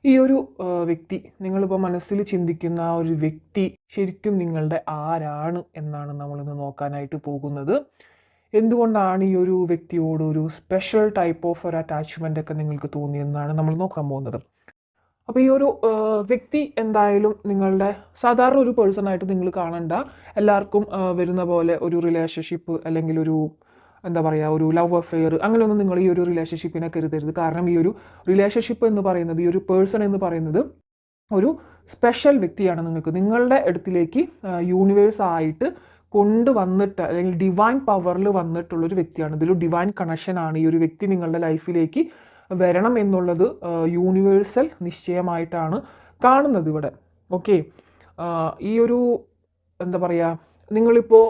ഈ ഒരു വ്യക്തി നിങ്ങളിപ്പോൾ മനസ്സിൽ ചിന്തിക്കുന്ന ആ ഒരു വ്യക്തി ശരിക്കും നിങ്ങളുടെ ആരാണ് എന്നാണ് നമ്മളിന്ന് നോക്കാനായിട്ട് പോകുന്നത്. എന്തുകൊണ്ടാണ് ഈ ഒരു വ്യക്തിയോട് ഒരു സ്പെഷ്യൽ ടൈപ്പ് ഓഫ് ഒരു അറ്റാച്ച്മെൻ്റ് ഒക്കെ നിങ്ങൾക്ക് തോന്നിയെന്നാണ് നമ്മൾ നോക്കാൻ പോകുന്നത്. അപ്പോൾ ഈ ഒരു വ്യക്തി എന്തായാലും നിങ്ങളുടെ സാധാരണ ഒരു പേഴ്സണായിട്ട് നിങ്ങൾ കാണണ്ട. എല്ലാവർക്കും വരുന്ന പോലെ ഒരു റിലേഷൻഷിപ്പ് അല്ലെങ്കിൽ ഒരു എന്താ പറയുക, ഒരു ലവ് അഫെയർ അങ്ങനെയൊന്നും നിങ്ങൾ ഈ ഒരു റിലേഷൻഷിപ്പിനെ കരുതരുത്. കാരണം ഈ ഒരു റിലേഷൻഷിപ്പ് എന്ന് പറയുന്നത്, ഈ ഒരു പേഴ്സൺ എന്ന് പറയുന്നത് ഒരു സ്പെഷ്യൽ വ്യക്തിയാണ്. നിങ്ങളുടെ അടുത്തിലേക്ക് യൂണിവേഴ്സ് ആയിട്ട് കൊണ്ടുവന്നിട്ട് അല്ലെങ്കിൽ ഡിവൈൻ പവറിൽ വന്നിട്ടുള്ളൊരു വ്യക്തിയാണ്. ഇതൊരു ഡിവൈൻ കണക്ഷനാണ്. ഈ ഒരു വ്യക്തി നിങ്ങളുടെ ലൈഫിലേക്ക് വരണം എന്നുള്ളത് യൂണിവേഴ്സൽ നിശ്ചയമായിട്ടാണ് കാണുന്നത് ഇവിടെ. ഓക്കെ, ഈ ഒരു എന്താ പറയുക, നിങ്ങളിപ്പോൾ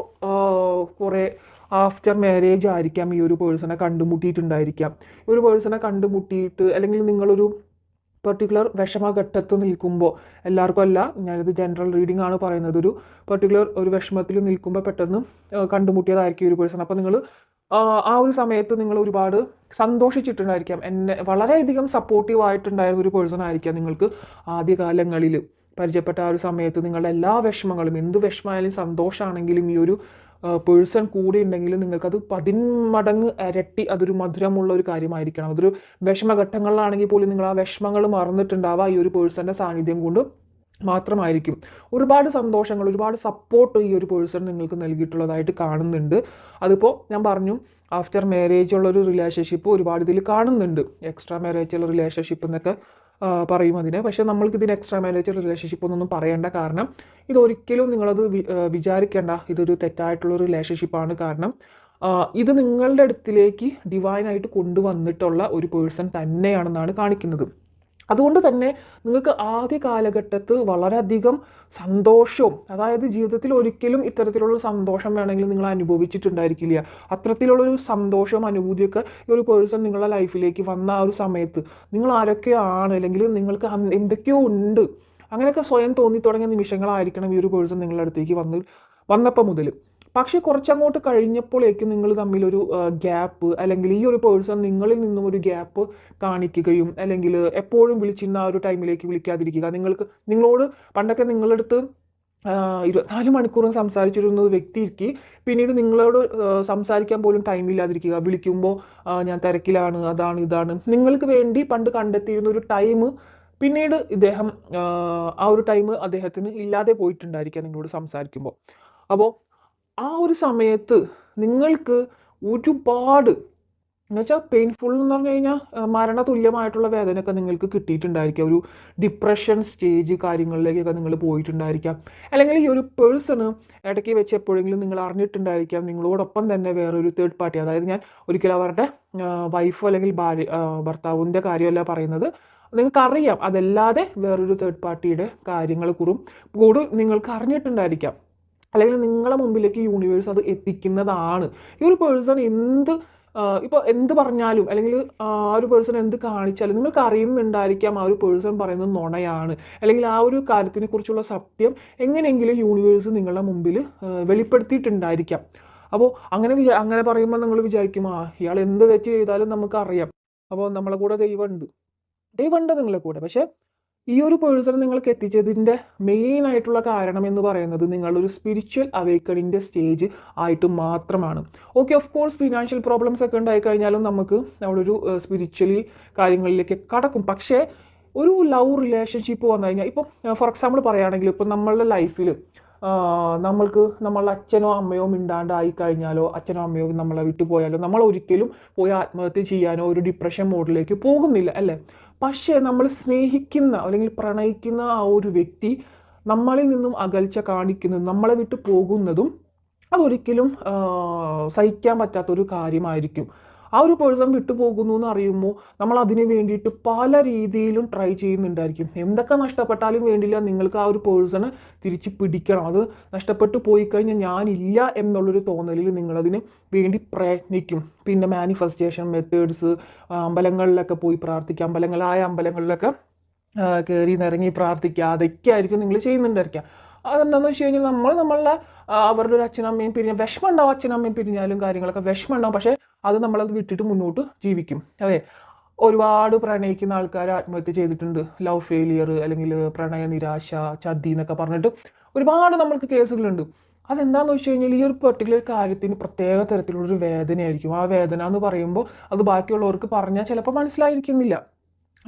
കുറേ ആഫ്റ്റർ മാരേജ് ആയിരിക്കാം ഈ ഒരു പേഴ്സണെ കണ്ടുമുട്ടിയിട്ടുണ്ടായിരിക്കാം. ഈ ഒരു പേഴ്സണെ കണ്ടുമുട്ടിയിട്ട് അല്ലെങ്കിൽ നിങ്ങളൊരു പെർട്ടിക്കുലർ വിഷമഘട്ടത്ത് നിൽക്കുമ്പോൾ, എല്ലാവർക്കും അല്ല, ഞാനിത് ജനറൽ റീഡിംഗ് ആണ് പറയുന്നത്, ഒരു പെർട്ടിക്കുലർ ഒരു വിഷമത്തിൽ നിൽക്കുമ്പോൾ പെട്ടെന്ന് കണ്ടുമുട്ടിയതായിരിക്കും ഈ ഒരു പേഴ്സൺ. അപ്പോൾ നിങ്ങൾ ആ ഒരു സമയത്ത് നിങ്ങൾ ഒരുപാട് സന്തോഷിച്ചിട്ടുണ്ടായിരിക്കാം. എന്നെ വളരെയധികം സപ്പോർട്ടീവ് ആയിട്ടുണ്ടായിരുന്ന ഒരു പേഴ്സൺ ആയിരിക്കാം നിങ്ങൾക്ക് ആദ്യകാലങ്ങളിൽ പരിചയപ്പെട്ട ആ ഒരു സമയത്ത്. നിങ്ങളുടെ എല്ലാ വിഷമങ്ങളും, എന്ത് വിഷമമായാലും സന്തോഷമാണെങ്കിലും ഈ ഒരു പേഴ്സൺ കൂടെ ഉണ്ടെങ്കിൽ നിങ്ങൾക്കത് 10 മടങ്ങ് ഇരട്ടി അതൊരു മധുരമുള്ള ഒരു കാര്യമായിരിക്കണം. അതൊരു വിഷമഘട്ടങ്ങളിലാണെങ്കിൽ പോലും നിങ്ങൾ ആ വിഷമങ്ങൾ മറന്നിട്ടുണ്ടാവുക ഈ ഒരു പേഴ്സൻ്റെ സാന്നിധ്യം കൊണ്ട് മാത്രമായിരിക്കും. ഒരുപാട് സന്തോഷങ്ങൾ, ഒരുപാട് സപ്പോർട്ട് ഈ ഒരു പേഴ്സൺ നിങ്ങൾക്ക് നൽകിയിട്ടുള്ളതായിട്ട് കാണുന്നുണ്ട്. അതിപ്പോൾ ഞാൻ പറഞ്ഞു, ആഫ്റ്റർ മാരേജ് ഉള്ളൊരു റിലേഷൻഷിപ്പ് ഒരുപാട് ഇതിൽ കാണുന്നുണ്ട്. എക്സ്ട്രാ മാരേജ് ഉള്ള റിലേഷൻഷിപ്പ് എന്നൊക്കെ പറയും അതിനെ. പക്ഷേ നമ്മൾക്ക് ഇതിന് എക്സ്ട്രാ മാരേജ് റിലേഷൻഷിപ്പ് ഒന്നും പറയേണ്ട. കാരണം ഇതൊരിക്കലും നിങ്ങളത് വിചാരിക്കേണ്ട ഇതൊരു തെറ്റായിട്ടുള്ള റിലേഷൻഷിപ്പാണ്. കാരണം ഇത് നിങ്ങളുടെ അടുത്തിലേക്ക് ഡിവൈനായിട്ട് കൊണ്ടുവന്നിട്ടുള്ള ഒരു പേഴ്സൺ തന്നെയാണെന്നാണ് കാണിക്കുന്നത്. അതുകൊണ്ട് തന്നെ നിങ്ങൾക്ക് ആദ്യ കാലഘട്ടത്ത് വളരെയധികം സന്തോഷവും, അതായത് ജീവിതത്തിൽ ഒരിക്കലും ഇത്തരത്തിലുള്ള സന്തോഷം വേണമെങ്കിൽ നിങ്ങൾ അനുഭവിച്ചിട്ടുണ്ടായിരിക്കില്ല. അത്തരത്തിലുള്ളൊരു സന്തോഷവും അനുഭൂതിയൊക്കെ ഈ ഒരു പേഴ്സൺ നിങ്ങളുടെ ലൈഫിലേക്ക് വന്ന ആ ഒരു സമയത്ത് നിങ്ങൾ ആരൊക്കെയാണ്, അല്ലെങ്കിൽ നിങ്ങൾക്ക് എന്തൊക്കെയോ ഉണ്ട്, അങ്ങനെയൊക്കെ സ്വയം തോന്നി തുടങ്ങിയ നിമിഷങ്ങളായിരിക്കണം ഈ ഒരു പേഴ്സൺ നിങ്ങളുടെ അടുത്തേക്ക് വന്നപ്പോൾ മുതൽ. പക്ഷേ കുറച്ചങ്ങോട്ട് കഴിഞ്ഞപ്പോഴേക്കും നിങ്ങൾ തമ്മിലൊരു ഗ്യാപ്പ്, അല്ലെങ്കിൽ ഈ ഒരു പേഴ്സൺ നിങ്ങളിൽ നിന്നും ഒരു ഗ്യാപ്പ് കാണിക്കുകയും, അല്ലെങ്കിൽ എപ്പോഴും വിളിച്ചിരുന്ന ആ ഒരു ടൈമിലേക്ക് വിളിക്കാതിരിക്കുക. നിങ്ങളോട് പണ്ടൊക്കെ നിങ്ങളടുത്ത് 24 മണിക്കൂറും സംസാരിച്ചിരുന്ന ഒരു വ്യക്തിക്ക് പിന്നീട് നിങ്ങളോട് സംസാരിക്കാൻ പോലും ടൈമില്ലാതിരിക്കുക. വിളിക്കുമ്പോൾ ഞാൻ തിരക്കിലാണ്, അതാണ് ഇതാണ്, നിങ്ങൾക്ക് വേണ്ടി പണ്ട് കണ്ടെത്തിയിരുന്ന ഒരു ടൈം പിന്നീട് ഇദ്ദേഹം ആ ഒരു ടൈം അദ്ദേഹത്തിന് ഇല്ലാതെ പോയിട്ടുണ്ടായിരിക്കുക നിങ്ങളോട് സംസാരിക്കുമ്പോൾ. അപ്പോൾ ആ ഒരു സമയത്ത് നിങ്ങൾക്ക് ഒരുപാട് എന്നുവെച്ചാൽ പെയിൻഫുൾ എന്ന് പറഞ്ഞു കഴിഞ്ഞാൽ മരണതുല്യമായിട്ടുള്ള വേദനയൊക്കെ നിങ്ങൾക്ക് കിട്ടിയിട്ടുണ്ടായിരിക്കാം. ഒരു ഡിപ്രഷൻ സ്റ്റേജ് കാര്യങ്ങളിലേക്കൊക്കെ നിങ്ങൾ പോയിട്ടുണ്ടായിരിക്കാം. അല്ലെങ്കിൽ ഈ ഒരു പേഴ്സണ് ഇടയ്ക്ക് വെച്ച് എപ്പോഴെങ്കിലും നിങ്ങൾ അറിഞ്ഞിട്ടുണ്ടായിരിക്കാം നിങ്ങളോടൊപ്പം തന്നെ വേറൊരു തേർഡ് പാർട്ടി, അതായത് ഞാൻ ഒരിക്കലും അവരുടെ വൈഫോ അല്ലെങ്കിൽ ഭർത്താവിൻ്റെ കാര്യമല്ല പറയുന്നത്, നിങ്ങൾക്കറിയാം അതല്ലാതെ വേറൊരു തേർഡ് പാർട്ടിയുടെ കാര്യങ്ങൾ കൂടി നിങ്ങൾക്ക് അറിഞ്ഞിട്ടുണ്ടായിരിക്കാം. അല്ലെങ്കിൽ നിങ്ങളുടെ മുമ്പിലേക്ക് യൂണിവേഴ്സ് അത് എത്തിക്കുന്നതാണ്. ഈ ഒരു പേഴ്സൺ ഇപ്പോൾ എന്ത് പറഞ്ഞാലും, അല്ലെങ്കിൽ ആ ഒരു പേഴ്സൺ എന്ത് കാണിച്ചാലും നിങ്ങൾക്ക് അറിയുന്നുണ്ടായിരിക്കാം ആ ഒരു പേഴ്സൺ പറയുന്നത് നുണയാണ്, അല്ലെങ്കിൽ ആ ഒരു കാര്യത്തിനെ കുറിച്ചുള്ള സത്യം എങ്ങനെയെങ്കിലും യൂണിവേഴ്സ് നിങ്ങളുടെ മുമ്പിൽ വെളിപ്പെടുത്തിയിട്ടുണ്ടായിരിക്കാം. അപ്പോൾ അങ്ങനെ പറയുമ്പോൾ നിങ്ങൾ വിചാരിക്കും, ഇയാൾ എന്ത് തെറ്റ് ചെയ്താലും നമുക്കറിയാം, അപ്പോൾ നമ്മളെ കൂടെ ദൈവമുണ്ട് നിങ്ങളെ കൂടെ. പക്ഷേ ഈ ഒരു പേഴ്സൺ നിങ്ങൾക്ക് എത്തിച്ചതിൻ്റെ മെയിൻ ആയിട്ടുള്ള കാരണം എന്ന് പറയുന്നത് നിങ്ങളൊരു സ്പിരിച്വൽ അവേക്കണിൻ്റെ സ്റ്റേജ് ആയിട്ട് മാത്രമാണ്. Okay, of course financial problems ഒക്കെ ഉണ്ടായിക്കഴിഞ്ഞാലും നമുക്ക് നമ്മളൊരു സ്പിരിച്വലി കാര്യങ്ങളിലേക്ക് കടക്കും. പക്ഷേ ഒരു ലവ് റിലേഷൻഷിപ്പ് വന്നു കഴിഞ്ഞാൽ, ഇപ്പോൾ ഫോർ എക്സാമ്പിൾ പറയുകയാണെങ്കിൽ, ഇപ്പോൾ നമ്മളുടെ ലൈഫിൽ നമ്മളുടെ അച്ഛനോ അമ്മയോ മിണ്ടാണ്ടായി കഴിഞ്ഞാലോ, അച്ഛനോ അമ്മയോ നമ്മളെ വിട്ടുപോയാലോ, നമ്മൾ ഒരിക്കലും പോയി ആത്മഹത്യ ചെയ്യാനോ ഒരു ഡിപ്രഷൻ മോഡിലേക്ക് പോകുന്നില്ല, അല്ലേ? പക്ഷേ നമ്മൾ സ്നേഹിക്കുന്ന അല്ലെങ്കിൽ പ്രണയിക്കുന്ന ആ ഒരു വ്യക്തി നമ്മളിൽ നിന്നും അകൽച്ച കാണിക്കുന്നതും നമ്മളെ വിട്ട് പോകുന്നതും അതൊരിക്കലും സഹിക്കാൻ പറ്റാത്തൊരു കാര്യമായിരിക്കും. ആ ഒരു പേഴ്സൺ വിട്ടുപോകുന്നു എന്ന് അറിയുമ്പോൾ നമ്മൾ അതിന് വേണ്ടിയിട്ട് പല രീതിയിലും ട്രൈ ചെയ്യുന്നുണ്ടായിരിക്കും. എന്തൊക്കെ നഷ്ടപ്പെട്ടാലും വേണ്ടില്ല, നിങ്ങൾക്ക് ആ ഒരു പേഴ്സണെ തിരിച്ച് പിടിക്കണം. അത് നഷ്ടപ്പെട്ടു പോയി കഴിഞ്ഞാൽ ഞാനില്ല എന്നുള്ളൊരു തോന്നലിൽ നിങ്ങളതിന് വേണ്ടി പ്രയത്നിക്കും. പിന്നെ മാനിഫെസ്റ്റേഷൻ മെത്തേഡ്സ്, അമ്പലങ്ങളിലൊക്കെ പോയി പ്രാർത്ഥിക്കുക, അമ്പലങ്ങളിലൊക്കെ കയറി നിറങ്ങി പ്രാർത്ഥിക്കുക, അതൊക്കെ ആയിരിക്കും നിങ്ങൾ ചെയ്യുന്നുണ്ടായിരിക്കുക. അതെന്താണെന്ന് വെച്ച് കഴിഞ്ഞാൽ നമ്മളുടെ അവരുടെ ഒരു അച്ഛനമ്മയും വിഷമം ഉണ്ടാവും. അച്ഛനമ്മയും പിരിഞ്ഞാലും കാര്യങ്ങളൊക്കെ വിഷമം ഉണ്ടാവും. പക്ഷേ അത് നമ്മളത് വിട്ടിട്ട് മുന്നോട്ട് ജീവിക്കും. അതെ, ഒരുപാട് പ്രണയിക്കുന്ന ആൾക്കാർ ആത്മഹത്യ ചെയ്തിട്ടുണ്ട്. ലവ് ഫെയിലിയർ അല്ലെങ്കിൽ പ്രണയ നിരാശ, ചതി എന്നൊക്കെ പറഞ്ഞിട്ട് ഒരുപാട് നമ്മൾക്ക് കേസുകളുണ്ട്. അതെന്താണെന്ന് വെച്ച് കഴിഞ്ഞാൽ ഈ ഒരു പെർട്ടിക്കുലർ കാര്യത്തിന് പ്രത്യേക തരത്തിലുള്ളൊരു വേദനയായിരിക്കും. ആ വേദന എന്ന് പറയുമ്പോൾ അത് ബാക്കിയുള്ളവർക്ക് പറഞ്ഞാൽ ചിലപ്പോൾ മനസ്സിലായിരിക്കുന്നില്ല.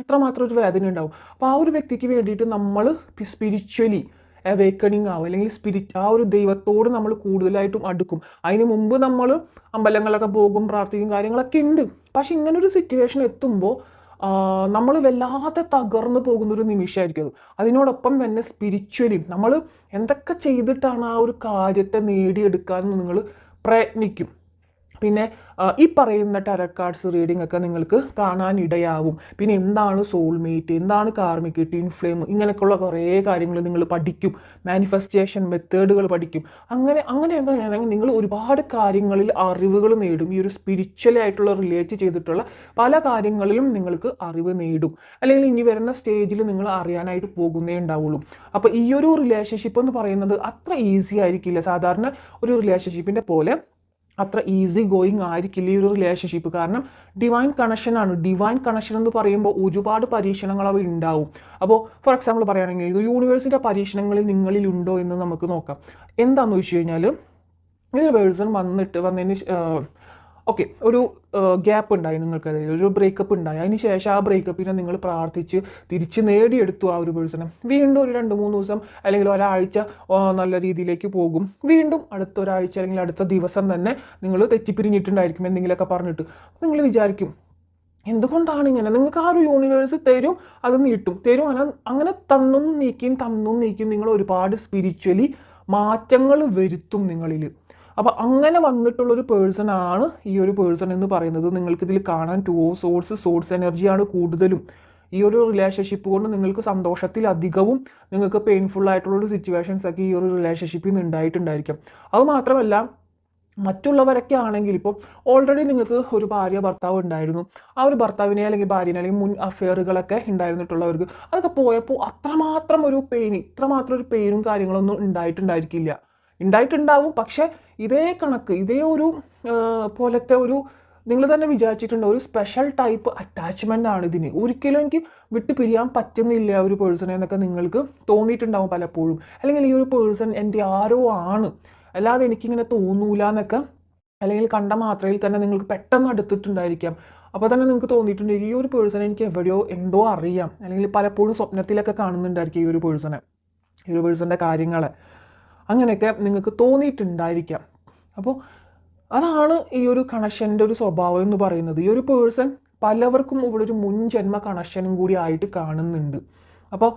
അത്രമാത്രം ഒരു വേദന ഉണ്ടാവും. അപ്പോൾ ആ ഒരു വ്യക്തിക്ക് വേണ്ടിയിട്ട് നമ്മൾ സ്പിരിച്വലി അവേക്കണിങ് ആവും, അല്ലെങ്കിൽ ആ ഒരു ദൈവത്തോട് നമ്മൾ കൂടുതലായിട്ടും അടുക്കും. അതിന് മുമ്പ് നമ്മൾ അമ്പലങ്ങളൊക്കെ പോകും, പ്രാർത്ഥിക്കും, കാര്യങ്ങളൊക്കെ ഉണ്ട്. പക്ഷെ ഇങ്ങനൊരു സിറ്റുവേഷൻ എത്തുമ്പോൾ നമ്മൾ വല്ലാതെ തകർന്നു പോകുന്നൊരു നിമിഷമായിരിക്കും അത്. അതിനോടൊപ്പം തന്നെ സ്പിരിച്വലി നമ്മൾ എന്തൊക്കെ ചെയ്തിട്ടാണ് ആ ഒരു കാര്യത്തെ നേടിയെടുക്കാൻ നിങ്ങൾ പ്രയത്നിക്കും. പിന്നെ ഈ പറയുന്ന ടാരോ കാർഡ്സ് റീഡിംഗ് ഒക്കെ നിങ്ങൾക്ക് കാണാനിടയാവും. പിന്നെ എന്താണ് സോൾമേറ്റ്, എന്താണ് കാർമിക്, ട്വിൻ ഫ്ലെയിം, ഇങ്ങനെയൊക്കെയുള്ള കുറേ കാര്യങ്ങൾ നിങ്ങൾ പഠിക്കും. മാനിഫെസ്റ്റേഷൻ മെത്തേഡുകൾ പഠിക്കും. അങ്ങനെയൊക്കെ ആണെങ്കിൽ നിങ്ങൾ ഒരുപാട് കാര്യങ്ങളിൽ അറിവുകൾ നേടും. ഈ ഒരു സ്പിരിച്വലി ആയിട്ടുള്ള റിലേറ്റ് ചെയ്തിട്ടുള്ള പല കാര്യങ്ങളിലും നിങ്ങൾക്ക് അറിവ് നേടും. അല്ലെങ്കിൽ ഇനി വരുന്ന സ്റ്റേജിൽ നിങ്ങൾ അറിയാനായിട്ട് പോകുന്നേ ഉണ്ടാവുള്ളൂ. അപ്പോൾ ഈ ഒരു റിലേഷൻഷിപ്പ് എന്ന് പറയുന്നത് അത്ര ഈസി ആയിരിക്കില്ല. സാധാരണ ഒരു റിലേഷൻഷിപ്പിൻ്റെ പോലെ അത്ര ഈസി ഗോയിങ് ആയിരിക്കില്ല ഈ ഒരു റിലേഷൻഷിപ്പ്. കാരണം ഡിവൈൻ കണക്ഷനാണ്. ഡിവൈൻ കണക്ഷൻ എന്ന് പറയുമ്പോൾ ഒരുപാട് പരീക്ഷണങ്ങൾ അവ ഉണ്ടാവും. അപ്പോൾ ഫോർ എക്സാമ്പിൾ പറയുകയാണെങ്കിൽ ഇത് യൂണിവേഴ്സിൻ്റെ പരീക്ഷണങ്ങളിൽ നിങ്ങളിൽ ഉണ്ടോ എന്ന് നമുക്ക് നോക്കാം. എന്താണെന്ന് വെച്ച് കഴിഞ്ഞാൽ ഈ പേഴ്സൺ വന്നതിന് ഓക്കെ ഒരു ഗ്യാപ്പ് ഉണ്ടായി, നിങ്ങൾക്കതിൽ ഒരു ബ്രേക്കപ്പ് ഉണ്ടായി. അതിന് ശേഷം ആ ബ്രേക്കപ്പിനെ നിങ്ങൾ പ്രാർത്ഥിച്ച് തിരിച്ച് നേടിയെടുത്തു ആ ഒരു പേഴ്സണെ. വീണ്ടും ഒരു 2-3 ദിവസം അല്ലെങ്കിൽ ഒരാഴ്ച നല്ല രീതിയിലേക്ക് പോകും. വീണ്ടും അടുത്ത ഒരാഴ്ച അല്ലെങ്കിൽ അടുത്ത ദിവസം തന്നെ നിങ്ങൾ തെറ്റിപ്പിരിഞ്ഞിട്ടുണ്ടായിരിക്കും എന്തെങ്കിലുമൊക്കെ പറഞ്ഞിട്ട്. നിങ്ങൾ വിചാരിക്കും എന്തുകൊണ്ടാണ് ഇങ്ങനെ? നിങ്ങൾക്ക് ആ ഒരു യൂണിവേഴ്സ് തരും, അത് നീട്ടും, തരും. അങ്ങനെ തന്നും നീക്കിയും നിങ്ങൾ ഒരുപാട് സ്പിരിച്വലി മാറ്റങ്ങൾ വരുത്തും നിങ്ങളിൽ. അപ്പോൾ അങ്ങനെ വന്നിട്ടുള്ളൊരു പേഴ്സൺ ആണ് ഈ ഒരു പേഴ്സൺ എന്ന് പറയുന്നത്. നിങ്ങൾക്കിതിൽ കാണാൻ 2 ഓഫ് സോഴ്സ് എനർജിയാണ് കൂടുതലും. ഈ ഒരു റിലേഷൻഷിപ്പ് കൊണ്ട് നിങ്ങൾക്ക് സന്തോഷത്തിലധികവും നിങ്ങൾക്ക് പെയിൻഫുൾ ആയിട്ടുള്ളൊരു സിറ്റുവേഷൻസ് ഒക്കെ ഈ ഒരു റിലേഷൻഷിപ്പിൽ നിന്ന് ഉണ്ടായിട്ടുണ്ടായിരിക്കാം. അത് മാത്രമല്ല മറ്റുള്ളവരൊക്കെ ആണെങ്കിൽ ഇപ്പോൾ ഓൾറെഡി നിങ്ങൾക്ക് ഒരു ഭാര്യ ഭർത്താവ് ഉണ്ടായിരുന്നു. ആ ഒരു ഭർത്താവിനെ അല്ലെങ്കിൽ ഭാര്യനെ അല്ലെങ്കിൽ മുൻ അഫെയറുകളൊക്കെ ഉണ്ടായിരുന്നിട്ടുള്ളവർക്ക് അതൊക്കെ പോയപ്പോൾ ഇത്രമാത്രം ഒരു പെയിനും കാര്യങ്ങളൊന്നും ഉണ്ടായിട്ടുണ്ടാവും. പക്ഷേ ഇതേ കണക്ക് ഇതേ ഒരു പോലത്തെ ഒരു നിങ്ങൾ തന്നെ വിചാരിച്ചിട്ടുണ്ട് ഒരു സ്പെഷ്യൽ ടൈപ്പ് അറ്റാച്ച്മെൻ്റ് ആണ് ഇതിന്. ഒരിക്കലും എനിക്ക് വിട്ട് പിരിയാൻ പറ്റുന്നില്ല ഒരു പേഴ്സണെ എന്നൊക്കെ നിങ്ങൾക്ക് തോന്നിയിട്ടുണ്ടാവും പലപ്പോഴും. അല്ലെങ്കിൽ ഈ ഒരു പേഴ്സൺ എൻ്റെ ആരോ ആണ്, അല്ലാതെ എനിക്കിങ്ങനെ തോന്നൂല എന്നൊക്കെ, അല്ലെങ്കിൽ കണ്ട മാത്രയിൽ തന്നെ നിങ്ങൾക്ക് പെട്ടെന്ന് അടുത്തിട്ടുണ്ടായിരിക്കാം. അപ്പോൾ തന്നെ നിങ്ങൾക്ക് തോന്നിയിട്ടുണ്ട് ഈ ഒരു പേഴ്സണെ എനിക്ക് എവിടെയോ എന്തോ അറിയാം, അല്ലെങ്കിൽ പലപ്പോഴും സ്വപ്നത്തിലൊക്കെ കാണുന്നുണ്ടായിരിക്കും ഈ ഒരു പേഴ്സൻ്റെ കാര്യങ്ങളെ. അങ്ങനെയൊക്കെ നിങ്ങൾക്ക് തോന്നിയിട്ടുണ്ടായിരിക്കാം. അപ്പോൾ അതാണ് ഈ ഒരു കണക്ഷൻ്റെ ഒരു സ്വഭാവം എന്ന് പറയുന്നത്. ഈ ഒരു പേഴ്സൺ പലവർക്കും ഇവിടെ ഒരു മുൻജന്മ കണക്ഷനും കൂടി ആയിട്ട് കാണുന്നുണ്ട്. അപ്പോൾ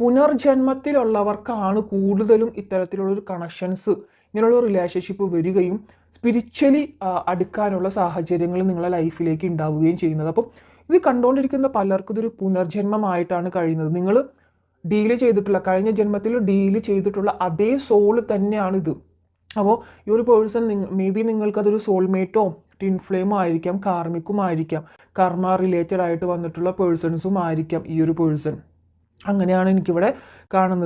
പുനർജന്മത്തിലുള്ളവർക്കാണ് കൂടുതലും ഇത്തരത്തിലുള്ളൊരു കണക്ഷൻസ്, ഇങ്ങനെയുള്ള റിലേഷൻഷിപ്പ് വരികയും സ്പിരിച്വലി അടുക്കാനുള്ള സാഹചര്യങ്ങൾ നിങ്ങളുടെ ലൈഫിലേക്ക് ഉണ്ടാവുകയും ചെയ്യുന്നത്. അപ്പം ഇത് കണ്ടുകൊണ്ടിരിക്കുന്ന പലർക്കും ഇതൊരു പുനർജന്മമായിട്ടാണ് കഴിയുന്നത്. നിങ്ങൾ കഴിഞ്ഞ ജന്മത്തിൽ ഡീല് ചെയ്തിട്ടുള്ള അതേ സോൾ തന്നെയാണിത്. അപ്പോൾ ഈ ഒരു പേഴ്സൺ മേ ബി നിങ്ങൾക്കതൊരു സോൾമേറ്റോ ട്വിൻ ഫ്ലെയിമോ ആയിരിക്കാം, കാർമിക്കും ആയിരിക്കാം, കർമ്മ റിലേറ്റഡ് ആയിട്ട് വന്നിട്ടുള്ള പേഴ്സൺസും ആയിരിക്കാം ഈ ഒരു പേഴ്സൺ. അങ്ങനെയാണ് എനിക്കിവിടെ കാണുന്നത്.